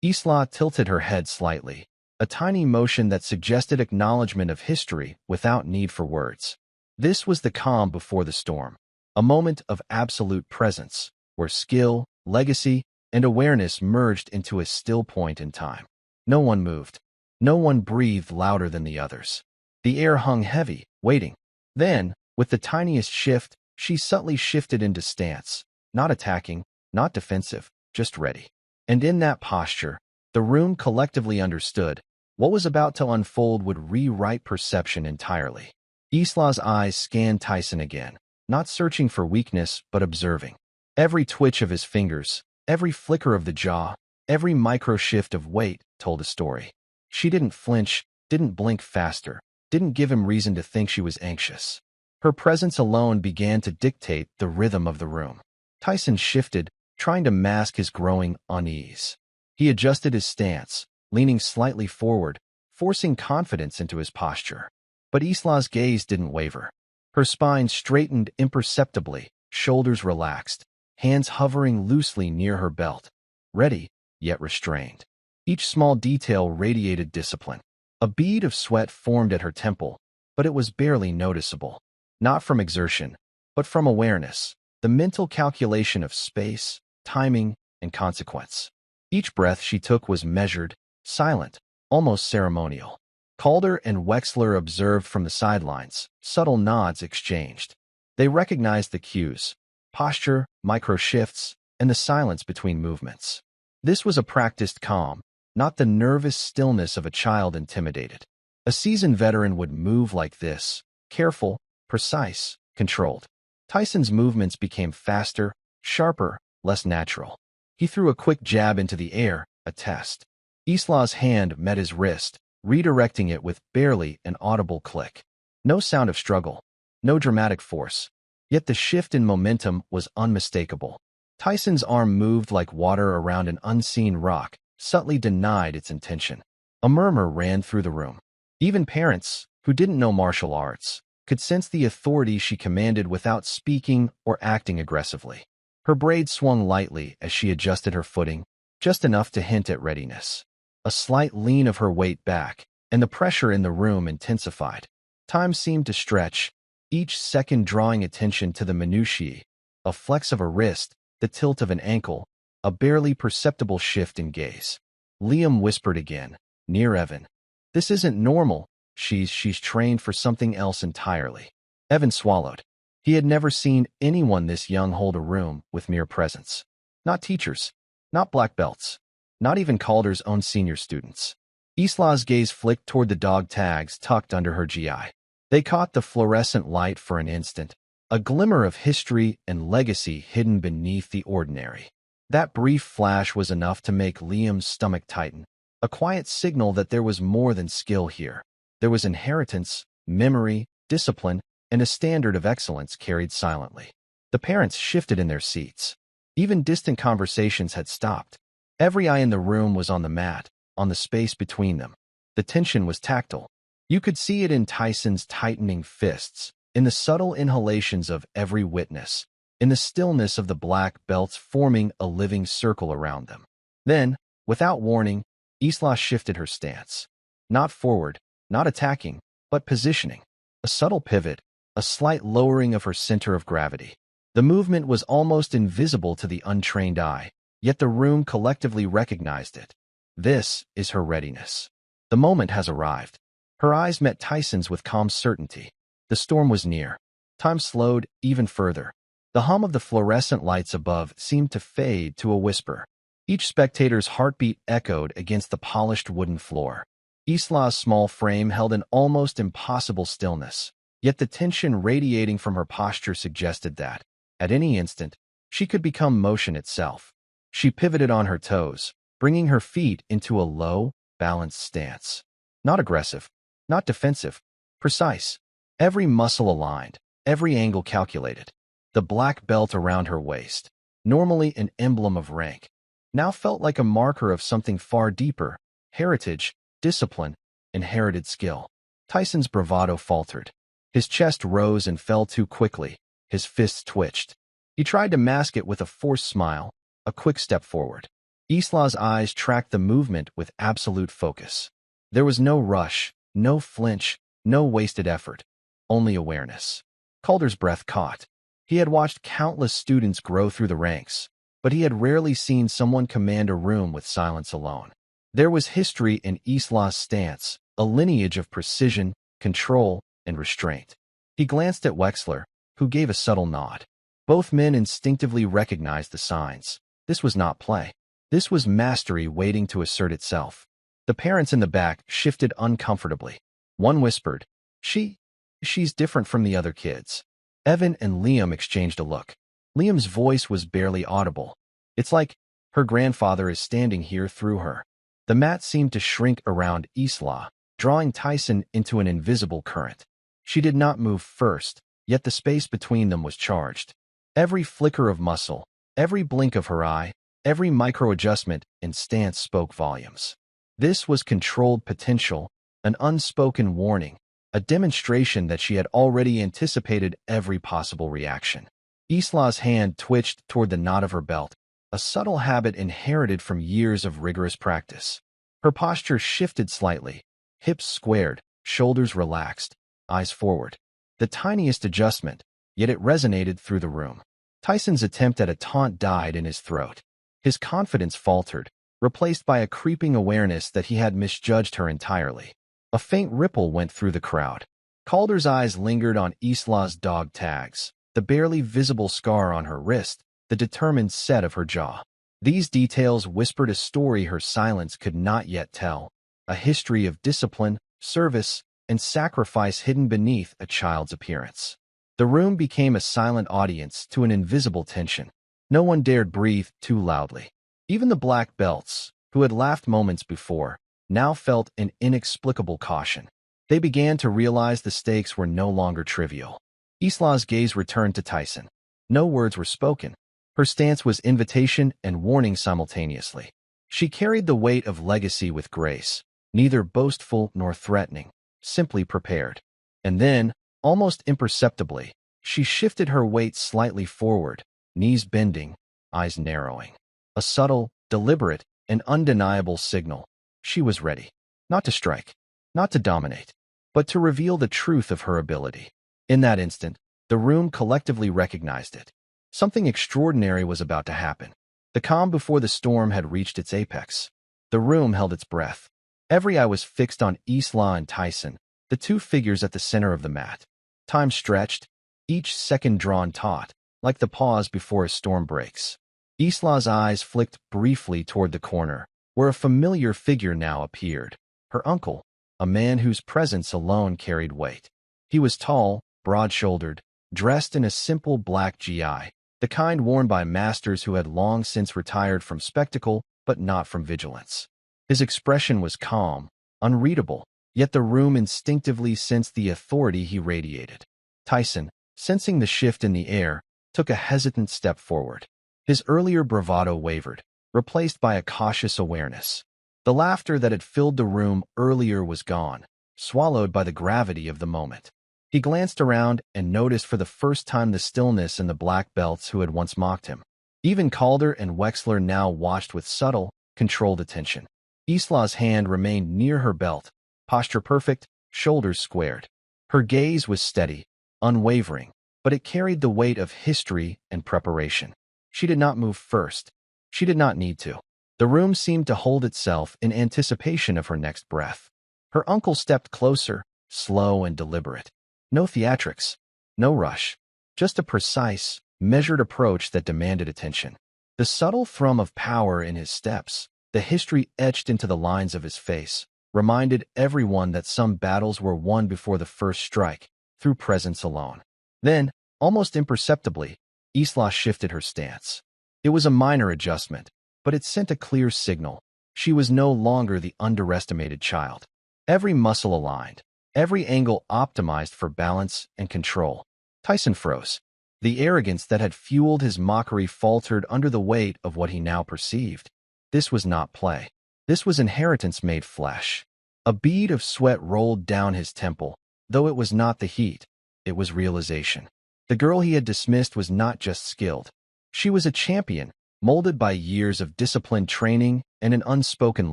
Isla tilted her head slightly, a tiny motion that suggested acknowledgement of history without need for words. This was the calm before the storm, a moment of absolute presence, where skill, legacy, and awareness merged into a still point in time. No one moved. No one breathed louder than the others. The air hung heavy, waiting. Then, with the tiniest shift, she subtly shifted into stance, not attacking, not defensive, just ready. And in that posture, the room collectively understood what was about to unfold would rewrite perception entirely. Isla's eyes scanned Tyson again, not searching for weakness but observing. Every twitch of his fingers, every flicker of the jaw, every micro shift of weight told a story. She didn't flinch, didn't blink faster, didn't give him reason to think she was anxious. Her presence alone began to dictate the rhythm of the room. Tyson shifted, trying to mask his growing unease. He adjusted his stance, leaning slightly forward, forcing confidence into his posture. But Isla's gaze didn't waver. Her spine straightened imperceptibly, shoulders relaxed, hands hovering loosely near her belt, ready, yet restrained. Each small detail radiated discipline. A bead of sweat formed at her temple, but it was barely noticeable. Not from exertion, but from awareness, the mental calculation of space, timing, and consequence. Each breath she took was measured, silent, almost ceremonial. Calder and Wexler observed from the sidelines, subtle nods exchanged. They recognized the cues, posture, micro-shifts, and the silence between movements. This was a practiced calm, not the nervous stillness of a child intimidated. A seasoned veteran would move like this, careful, precise, controlled. Tyson's movements became faster, sharper, less natural. He threw a quick jab into the air, a test. Isla's hand met his wrist, redirecting it with barely an audible click. No sound of struggle, no dramatic force. Yet the shift in momentum was unmistakable. Tyson's arm moved like water around an unseen rock, subtly denied its intention. A murmur ran through the room. Even parents, who didn't know martial arts, could sense the authority she commanded without speaking or acting aggressively. Her braid swung lightly as she adjusted her footing, just enough to hint at readiness. A slight lean of her weight back, and the pressure in the room intensified. Time seemed to stretch, each second drawing attention to the minutiae, a flex of a wrist, the tilt of an ankle, a barely perceptible shift in gaze. Liam whispered again, near Evan. "This isn't normal. She's trained for something else entirely." Evan swallowed. He had never seen anyone this young hold a room with mere presence. Not teachers, not black belts, not even Calder's own senior students. Isla's gaze flicked toward the dog tags tucked under her GI. They caught the fluorescent light for an instant, a glimmer of history and legacy hidden beneath the ordinary. That brief flash was enough to make Liam's stomach tighten, a quiet signal that there was more than skill here. There was inheritance, memory, discipline, and a standard of excellence carried silently. The parents shifted in their seats. Even distant conversations had stopped. Every eye in the room was on the mat, on the space between them. The tension was tactile. You could see it in Tyson's tightening fists, in the subtle inhalations of every witness, in the stillness of the black belts forming a living circle around them. Then, without warning, Isla shifted her stance. Not forward, not attacking, but positioning. A subtle pivot, a slight lowering of her center of gravity. The movement was almost invisible to the untrained eye, yet the room collectively recognized it. This is her readiness. The moment has arrived. Her eyes met Tyson's with calm certainty. The storm was near. Time slowed even further. The hum of the fluorescent lights above seemed to fade to a whisper. Each spectator's heartbeat echoed against the polished wooden floor. Isla's small frame held an almost impossible stillness, yet the tension radiating from her posture suggested that, at any instant, she could become motion itself. She pivoted on her toes, bringing her feet into a low, balanced stance. Not aggressive, not defensive, precise. Every muscle aligned, every angle calculated. The black belt around her waist, normally an emblem of rank, now felt like a marker of something far deeper: heritage, discipline, inherited skill. Tyson's bravado faltered. His chest rose and fell too quickly. His fists twitched. He tried to mask it with a forced smile, a quick step forward. Isla's eyes tracked the movement with absolute focus. There was no rush, no flinch, no wasted effort, only awareness. Calder's breath caught. He had watched countless students grow through the ranks, but he had rarely seen someone command a room with silence alone. There was history in Isla's stance, a lineage of precision, control, and restraint. He glanced at Wexler, who gave a subtle nod. Both men instinctively recognized the signs. This was not play. This was mastery waiting to assert itself. The parents in the back shifted uncomfortably. One whispered, She's different from the other kids." Evan and Liam exchanged a look. Liam's voice was barely audible. "It's like her grandfather is standing here through her." The mat seemed to shrink around Isla, drawing Tyson into an invisible current. She did not move first, yet the space between them was charged. Every flicker of muscle, every blink of her eye, every micro-adjustment in stance spoke volumes. This was controlled potential, an unspoken warning, a demonstration that she had already anticipated every possible reaction. Isla's hand twitched toward the knot of her belt, a subtle habit inherited from years of rigorous practice. Her posture shifted slightly, hips squared, shoulders relaxed, eyes forward. The tiniest adjustment, yet it resonated through the room. Tyson's attempt at a taunt died in his throat. His confidence faltered, replaced by a creeping awareness that he had misjudged her entirely. A faint ripple went through the crowd. Calder's eyes lingered on Isla's dog tags, the barely visible scar on her wrist, the determined set of her jaw. These details whispered a story her silence could not yet tell, a history of discipline, service, and sacrifice hidden beneath a child's appearance. The room became a silent audience to an invisible tension. No one dared breathe too loudly. Even the black belts, who had laughed moments before, now felt an inexplicable caution. They began to realize the stakes were no longer trivial. Isla's gaze returned to Tyson. No words were spoken. Her stance was invitation and warning simultaneously. She carried the weight of legacy with grace, neither boastful nor threatening, simply prepared. And then, almost imperceptibly, she shifted her weight slightly forward, knees bending, eyes narrowing. A subtle, deliberate, and undeniable signal. She was ready, not to strike, not to dominate, but to reveal the truth of her ability. In that instant, the room collectively recognized it. Something extraordinary was about to happen. The calm before the storm had reached its apex. The room held its breath. Every eye was fixed on Isla and Tyson, the two figures at the center of the mat. Time stretched, each second drawn taut, like the pause before a storm breaks. Isla's eyes flicked briefly toward the corner, where a familiar figure now appeared. Her uncle, a man whose presence alone carried weight. He was tall, broad-shouldered, dressed in a simple black GI, the kind worn by masters who had long since retired from spectacle but not from vigilance. His expression was calm, unreadable, yet the room instinctively sensed the authority he radiated. Tyson, sensing the shift in the air, took a hesitant step forward. His earlier bravado wavered, replaced by a cautious awareness. The laughter that had filled the room earlier was gone, swallowed by the gravity of the moment. He glanced around and noticed for the first time the stillness in the black belts who had once mocked him. Even Calder and Wexler now watched with subtle, controlled attention. Isla's hand remained near her belt, posture perfect, shoulders squared. Her gaze was steady, unwavering, but it carried the weight of history and preparation. She did not move first. She did not need to. The room seemed to hold itself in anticipation of her next breath. Her uncle stepped closer, slow and deliberate. No theatrics, no rush, just a precise, measured approach that demanded attention. The subtle thrum of power in his steps, the history etched into the lines of his face, reminded everyone that some battles were won before the first strike, through presence alone. Then, almost imperceptibly, Isla shifted her stance. It was a minor adjustment, but it sent a clear signal. She was no longer the underestimated child. Every muscle aligned, every angle optimized for balance and control. Tyson froze. The arrogance that had fueled his mockery faltered under the weight of what he now perceived. This was not play. This was inheritance made flesh. A bead of sweat rolled down his temple, though it was not the heat. It was realization. The girl he had dismissed was not just skilled. She was a champion, molded by years of disciplined training and an unspoken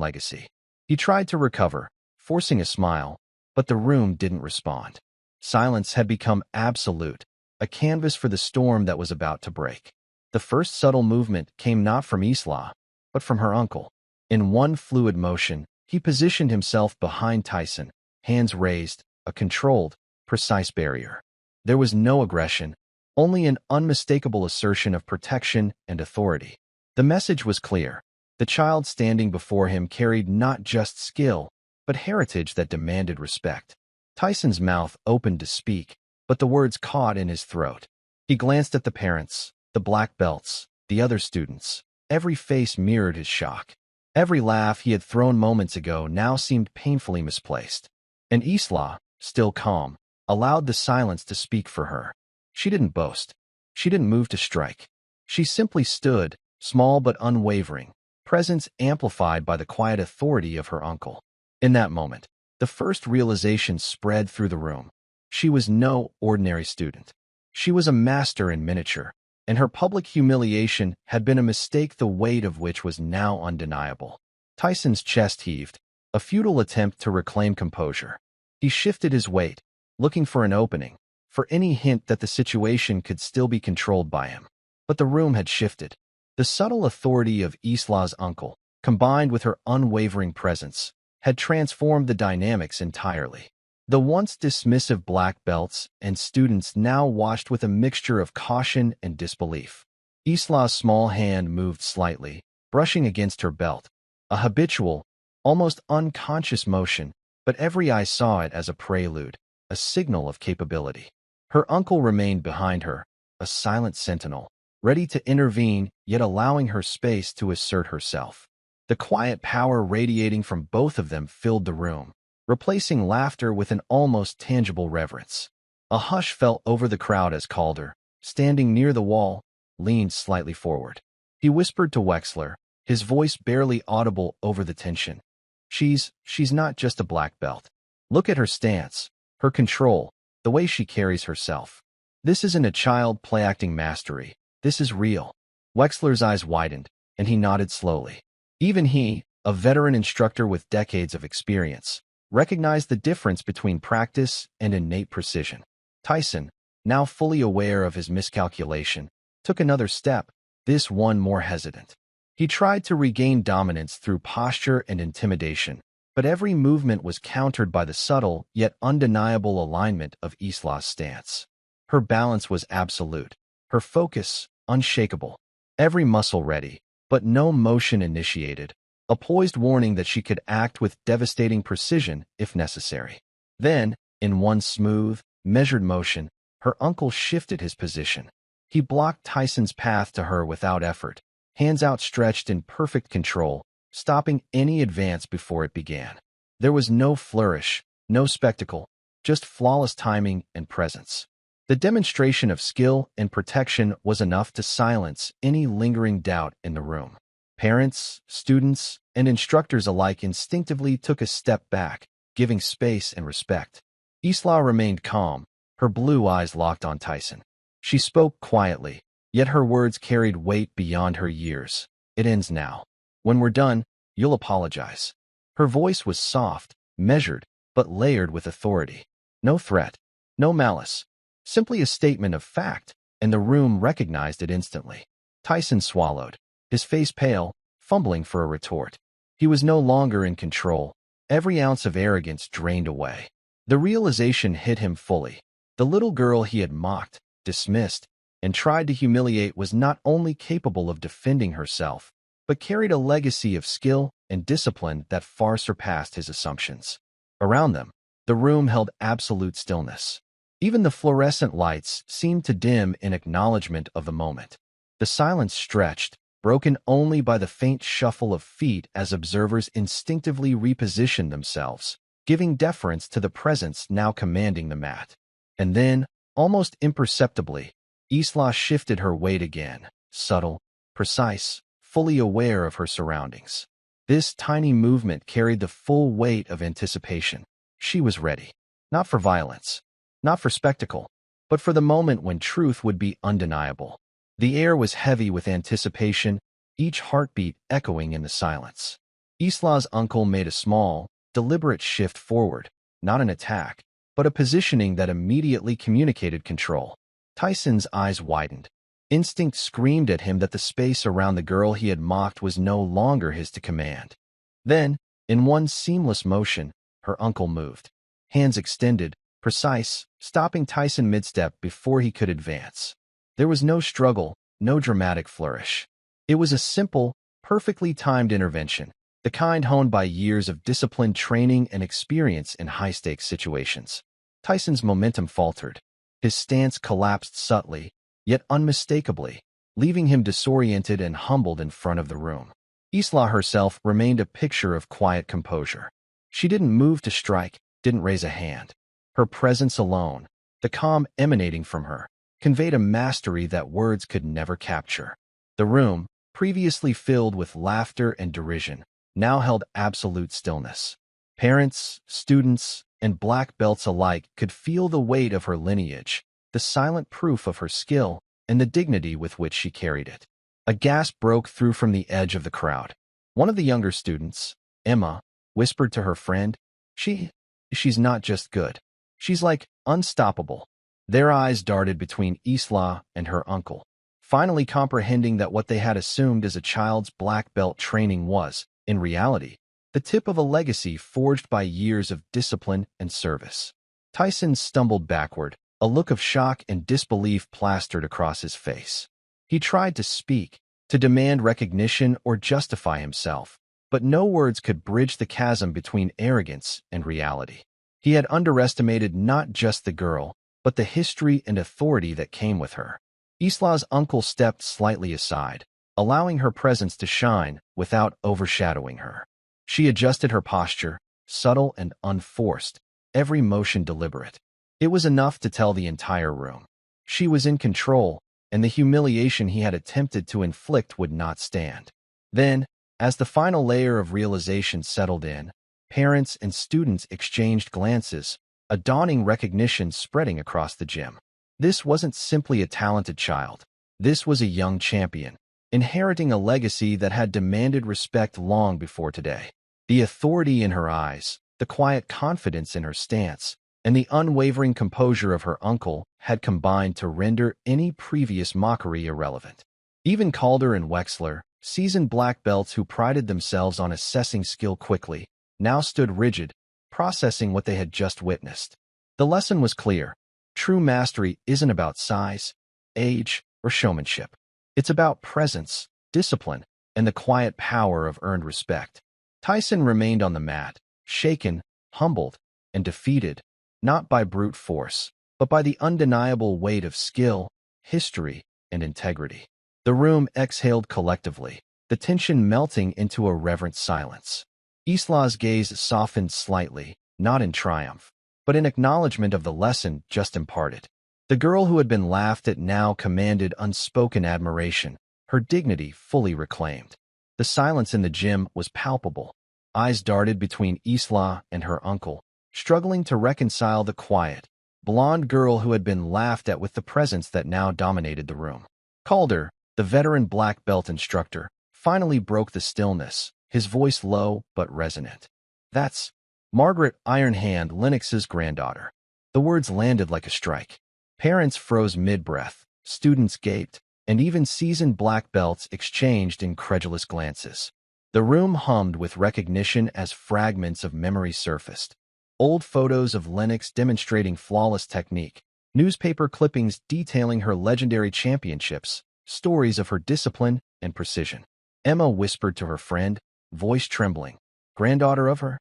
legacy. He tried to recover, forcing a smile, but the room didn't respond. Silence had become absolute, a canvas for the storm that was about to break. The first subtle movement came not from Isla, but from her uncle. In one fluid motion, he positioned himself behind Tyson, hands raised, a controlled, precise barrier. There was no aggression, only an unmistakable assertion of protection and authority. The message was clear. The child standing before him carried not just skill, but heritage that demanded respect. Tyson's mouth opened to speak, but the words caught in his throat. He glanced at the parents, the black belts, the other students. Every face mirrored his shock. Every laugh he had thrown moments ago now seemed painfully misplaced. And Isla, still calm, allowed the silence to speak for her. She didn't boast. She didn't move to strike. She simply stood, small but unwavering, presence amplified by the quiet authority of her uncle. In that moment, the first realization spread through the room. She was no ordinary student. She was a master in miniature, and her public humiliation had been a mistake the weight of which was now undeniable. Tyson's chest heaved, a futile attempt to reclaim composure. He shifted his weight, looking for an opening, for any hint that the situation could still be controlled by him. But the room had shifted. The subtle authority of Isla's uncle, combined with her unwavering presence, had transformed the dynamics entirely. The once dismissive black belts and students now watched with a mixture of caution and disbelief. Isla's small hand moved slightly, brushing against her belt. A habitual, almost unconscious motion, but every eye saw it as a prelude, a signal of capability. Her uncle remained behind her, a silent sentinel, ready to intervene yet allowing her space to assert herself. The quiet power radiating from both of them filled the room, replacing laughter with an almost tangible reverence. A hush fell over the crowd as Calder, standing near the wall, leaned slightly forward. He whispered to Wexler, his voice barely audible over the tension. She's not just a black belt. Look at her stance, her control, the way she carries herself. This isn't a child play-acting mastery. This is real. Wexler's eyes widened, and he nodded slowly. Even he, a veteran instructor with decades of experience, recognized the difference between practice and innate precision. Tyson, now fully aware of his miscalculation, took another step, this one more hesitant. He tried to regain dominance through posture and intimidation, but every movement was countered by the subtle yet undeniable alignment of Isla's stance. Her balance was absolute, her focus unshakable, every muscle ready, but no motion initiated, a poised warning that she could act with devastating precision if necessary. Then, in one smooth, measured motion, her uncle shifted his position. He blocked Tyson's path to her without effort, hands outstretched in perfect control, stopping any advance before it began. There was no flourish, no spectacle, just flawless timing and presence. The demonstration of skill and protection was enough to silence any lingering doubt in the room. Parents, students, and instructors alike instinctively took a step back, giving space and respect. Isla remained calm, her blue eyes locked on Tyson. She spoke quietly, yet her words carried weight beyond her years. "It ends now. When we're done, you'll apologize." Her voice was soft, measured, but layered with authority. No threat, no malice, simply a statement of fact, and the room recognized it instantly. Tyson swallowed, his face pale, fumbling for a retort. He was no longer in control. Every ounce of arrogance drained away. The realization hit him fully. The little girl he had mocked, dismissed, and tried to humiliate was not only capable of defending herself, but carried a legacy of skill and discipline that far surpassed his assumptions. Around them, the room held absolute stillness. Even the fluorescent lights seemed to dim in acknowledgement of the moment. The silence stretched, broken only by the faint shuffle of feet as observers instinctively repositioned themselves, giving deference to the presence now commanding the mat. And then, almost imperceptibly, Isla shifted her weight again, subtle, precise, fully aware of her surroundings. This tiny movement carried the full weight of anticipation. She was ready, not for violence, not for spectacle, but for the moment when truth would be undeniable. The air was heavy with anticipation, each heartbeat echoing in the silence. Isla's uncle made a small, deliberate shift forward, not an attack, but a positioning that immediately communicated control. Tyson's eyes widened. Instinct screamed at him that the space around the girl he had mocked was no longer his to command. Then, in one seamless motion, her uncle moved. Hands extended, precise, stopping Tyson mid-step before he could advance. There was no struggle, no dramatic flourish. It was a simple, perfectly timed intervention, the kind honed by years of disciplined training and experience in high-stakes situations. Tyson's momentum faltered. His stance collapsed subtly, yet unmistakably, leaving him disoriented and humbled in front of the room. Isla herself remained a picture of quiet composure. She didn't move to strike, didn't raise a hand. Her presence alone, the calm emanating from her, conveyed a mastery that words could never capture. The room, previously filled with laughter and derision, now held absolute stillness. Parents, students, and black belts alike could feel the weight of her lineage, the silent proof of her skill, and the dignity with which she carried it. A gasp broke through from the edge of the crowd. One of the younger students, Emma, whispered to her friend, She's not just good. She's like unstoppable." Their eyes darted between Isla and her uncle, finally comprehending that what they had assumed as a child's black belt training was, in reality, the tip of a legacy forged by years of discipline and service. Tyson stumbled backward, a look of shock and disbelief plastered across his face. He tried to speak, to demand recognition or justify himself, but no words could bridge the chasm between arrogance and reality. He had underestimated not just the girl, but the history and authority that came with her. Isla's uncle stepped slightly aside, allowing her presence to shine without overshadowing her. She adjusted her posture, subtle and unforced, every motion deliberate. It was enough to tell the entire room. She was in control, and the humiliation he had attempted to inflict would not stand. Then, as the final layer of realization settled in, parents and students exchanged glances, a dawning recognition spreading across the gym. This wasn't simply a talented child. This was a young champion, inheriting a legacy that had demanded respect long before today. The authority in her eyes, the quiet confidence in her stance, and the unwavering composure of her uncle had combined to render any previous mockery irrelevant. Even Calder and Wexler, seasoned black belts who prided themselves on assessing skill quickly, now stood rigid, processing what they had just witnessed. The lesson was clear. True mastery isn't about size, age, or showmanship. It's about presence, discipline, and the quiet power of earned respect. Tyson remained on the mat, shaken, humbled, and defeated, not by brute force, but by the undeniable weight of skill, history, and integrity. The room exhaled collectively, the tension melting into a reverent silence. Isla's gaze softened slightly, not in triumph, but in acknowledgement of the lesson just imparted. The girl who had been laughed at now commanded unspoken admiration, her dignity fully reclaimed. The silence in the gym was palpable. Eyes darted between Isla and her uncle, struggling to reconcile the quiet, blonde girl who had been laughed at with the presence that now dominated the room. Calder, the veteran black belt instructor, finally broke the stillness, his voice low but resonant. That's Margaret Ironhand Lennox's granddaughter. The words landed like a strike. Parents froze mid-breath, students gaped, and even seasoned black belts exchanged incredulous glances. The room hummed with recognition as fragments of memory surfaced. Old photos of Lennox demonstrating flawless technique, newspaper clippings detailing her legendary championships, stories of her discipline and precision. Emma whispered to her friend, voice trembling, "Granddaughter of her?"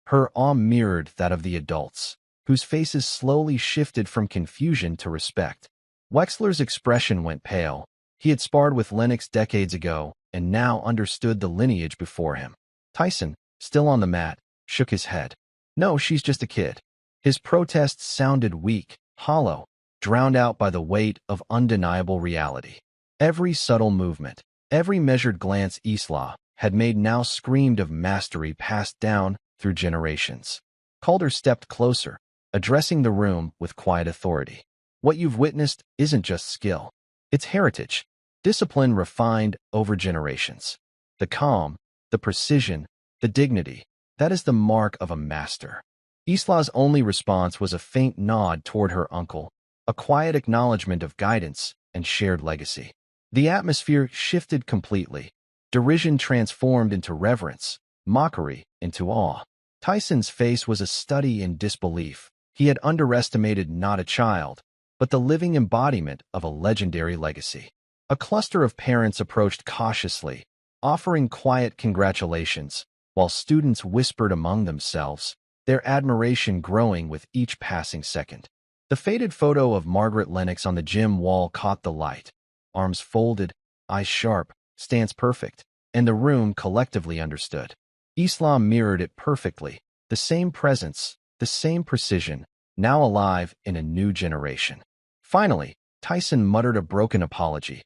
Her awe mirrored that of the adults, whose faces slowly shifted from confusion to respect. Wexler's expression went pale. He had sparred with Lennox decades ago and now understood the lineage before him. Tyson, still on the mat, shook his head. "No, she's just a kid." His protests sounded weak, hollow, drowned out by the weight of undeniable reality. Every subtle movement, every measured glance Isla had made now screamed of mastery passed down through generations. Calder stepped closer, addressing the room with quiet authority. "What you've witnessed isn't just skill. It's heritage, discipline refined over generations. The calm, the precision, the dignity, that is the mark of a master." Isla's only response was a faint nod toward her uncle, a quiet acknowledgement of guidance and shared legacy. The atmosphere shifted completely. Derision transformed into reverence, mockery into awe. Tyson's face was a study in disbelief. He had underestimated not a child, but the living embodiment of a legendary legacy. A cluster of parents approached cautiously, offering quiet congratulations, while students whispered among themselves, their admiration growing with each passing second. The faded photo of Margaret Lennox on the gym wall caught the light. Arms folded, eyes sharp, stance perfect, and the room collectively understood. Islam mirrored it perfectly, the same presence, the same precision, now alive in a new generation. Finally, Tyson muttered a broken apology.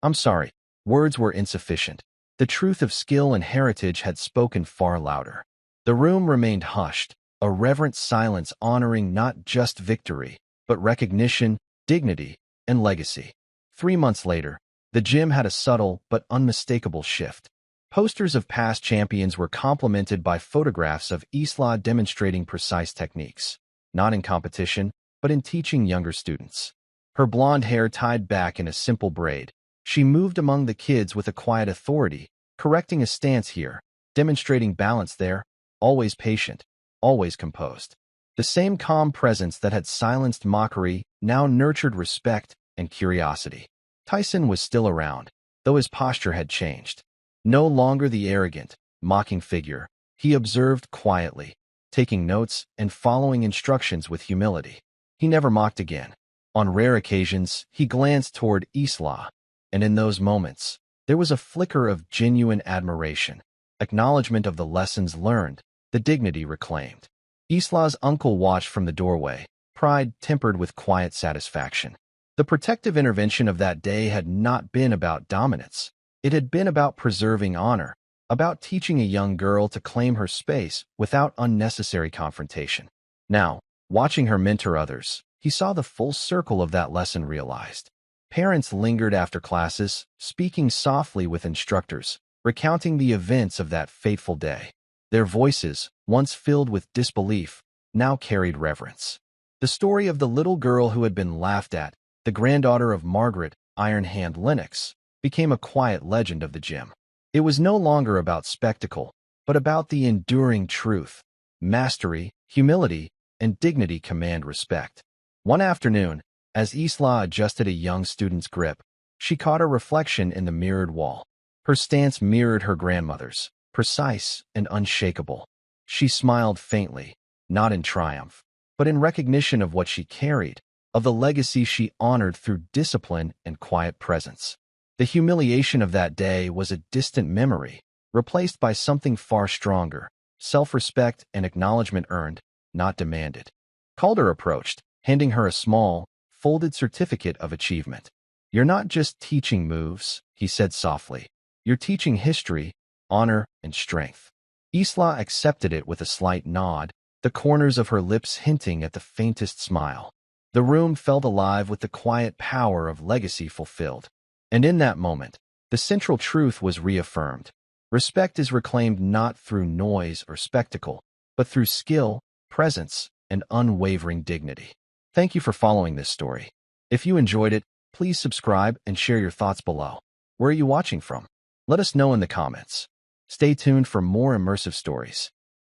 I'm sorry. Words were insufficient. The truth of skill and heritage had spoken far louder. The room remained hushed, a reverent silence honoring not just victory, but recognition, dignity, and legacy. 3 months later, the gym had a subtle but unmistakable shift. Posters of past champions were complemented by photographs of Isla demonstrating precise techniques, not in competition, but in teaching younger students. Her blonde hair tied back in a simple braid, she moved among the kids with a quiet authority, correcting a stance here, demonstrating balance there, always patient, always composed. The same calm presence that had silenced mockery now nurtured respect and curiosity. Tyson was still around, though his posture had changed. No longer the arrogant, mocking figure, he observed quietly, taking notes and following instructions with humility. He never mocked again. On rare occasions, he glanced toward Isla, and in those moments, there was a flicker of genuine admiration, acknowledgement of the lessons learned, the dignity reclaimed. Isla's uncle watched from the doorway, pride tempered with quiet satisfaction. The protective intervention of that day had not been about dominance. It had been about preserving honor, about teaching a young girl to claim her space without unnecessary confrontation. Now, watching her mentor others, he saw the full circle of that lesson realized. Parents lingered after classes, speaking softly with instructors, recounting the events of that fateful day. Their voices, once filled with disbelief, now carried reverence. The story of the little girl who had been laughed at, the granddaughter of Margaret Ironhand Lennox, became a quiet legend of the gym. It was no longer about spectacle, but about the enduring truth. Mastery, humility, and dignity command respect. One afternoon, as Isla adjusted a young student's grip, she caught a reflection in the mirrored wall. Her stance mirrored her grandmother's, precise and unshakable. She smiled faintly, not in triumph, but in recognition of what she carried, of the legacy she honored through discipline and quiet presence. The humiliation of that day was a distant memory, replaced by something far stronger, self-respect and acknowledgement earned, not demanded. Calder approached, handing her a small, folded certificate of achievement. "You're not just teaching moves," he said softly. "You're teaching history, honor, and strength." Isla accepted it with a slight nod, the corners of her lips hinting at the faintest smile. The room felt alive with the quiet power of legacy fulfilled. And in that moment, the central truth was reaffirmed. Respect is reclaimed not through noise or spectacle, but through skill, presence, and unwavering dignity. Thank you for following this story. If you enjoyed it, please subscribe and share your thoughts below. Where are you watching from? Let us know in the comments. Stay tuned for more immersive stories.